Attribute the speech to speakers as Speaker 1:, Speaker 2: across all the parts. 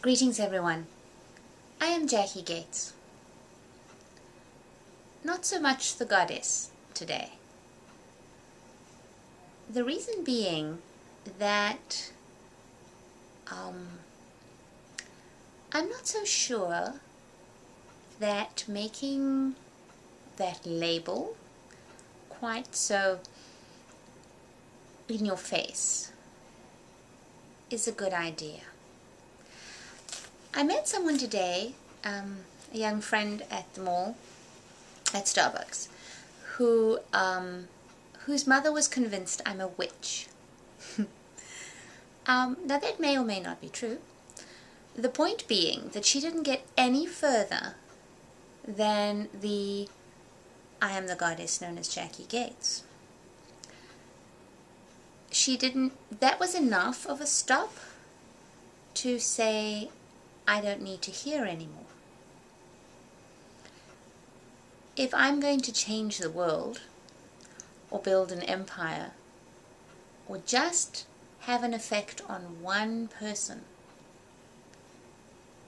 Speaker 1: Greetings everyone, I am Jackie Gates. Not so much the goddess today. The reason being that I'm not so sure that making that label quite so in your face is a good idea. I met someone today, a young friend at the mall, at Starbucks, whose mother was convinced I'm a witch. Now that may or may not be true. The point being that she didn't get any further than I am the goddess known as Jackie Gates. That was enough of a stop to say, I don't need to hear anymore. If I'm going to change the world, or build an empire, or just have an effect on one person,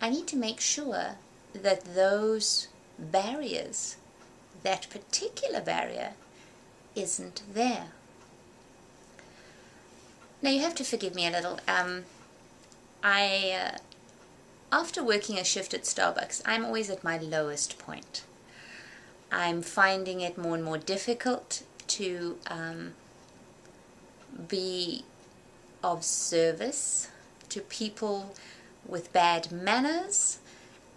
Speaker 1: I need to make sure that those barriers, that particular barrier, isn't there. Now you have to forgive me a little. After working a shift at Starbucks, I'm always at my lowest point. I'm finding it more and more difficult to be of service to people with bad manners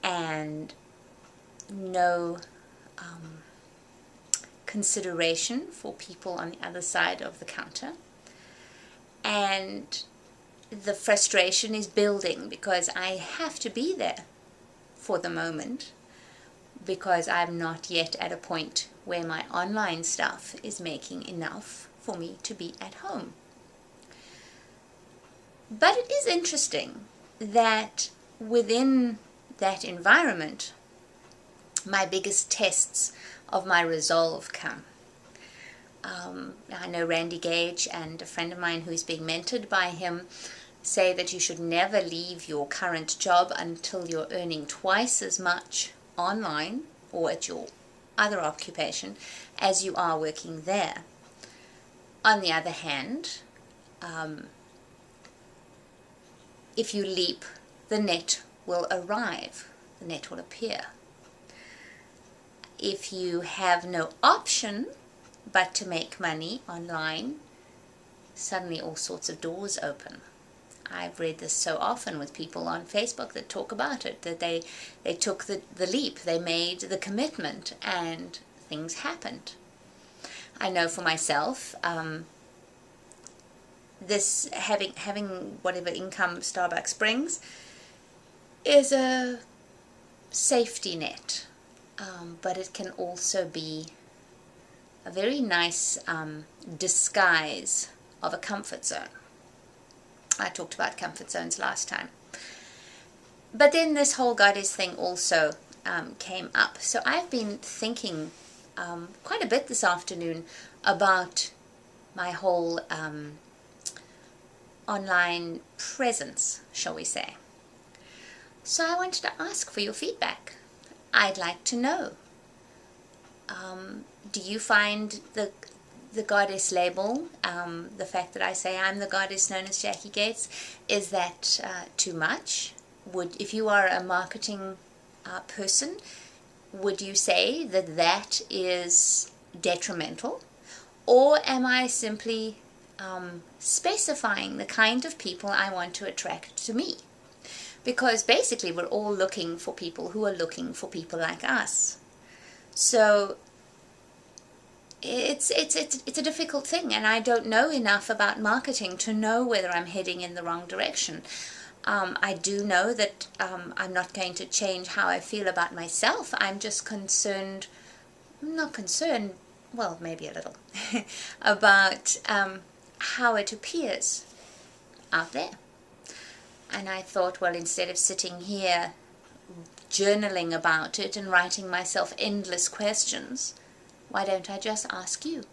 Speaker 1: and no consideration for people on the other side of the counter. And the frustration is building because I have to be there for the moment, because I'm not yet at a point where my online stuff is making enough for me to be at home. But it is interesting that within that environment, my biggest tests of my resolve come. I know Randy Gage and a friend of mine who's being mentored by him say that you should never leave your current job until you're earning twice as much online or at your other occupation as you are working there. On the other hand, if you leap, the net will arrive, the net will appear. If you have no option but to make money online, suddenly all sorts of doors open. I've read this so often with people on Facebook that talk about it, that they took the leap, they made the commitment, and things happened. I know for myself, this having whatever income Starbucks brings is a safety net, but it can also be a very nice disguise of a comfort zone. I talked about comfort zones last time. But then this whole goddess thing also came up. So I've been thinking quite a bit this afternoon about my whole online presence, shall we say. So I wanted to ask for your feedback. I'd like to know. Do you find the goddess label, the fact that I say I'm the goddess known as Jackie Gates, is that too much? If you are a marketing person, would you say that that is detrimental? Or am I simply specifying the kind of people I want to attract to me? Because basically we're all looking for people who are looking for people like us. So it's a difficult thing, and I don't know enough about marketing to know whether I'm heading in the wrong direction. I do know that I'm not going to change how I feel about myself. I'm just concerned, not concerned, well, maybe a little, about how it appears out there. And I thought, well, instead of sitting here journaling about it and writing myself endless questions, why don't I just ask you?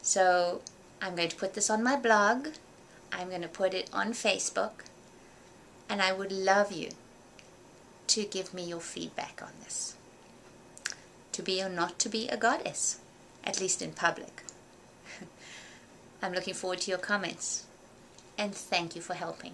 Speaker 1: So I'm going to put this on my blog. I'm going to put it on Facebook. And I would love you to give me your feedback on this. To be or not to be a goddess, at least in public. I'm looking forward to your comments, and thank you for helping.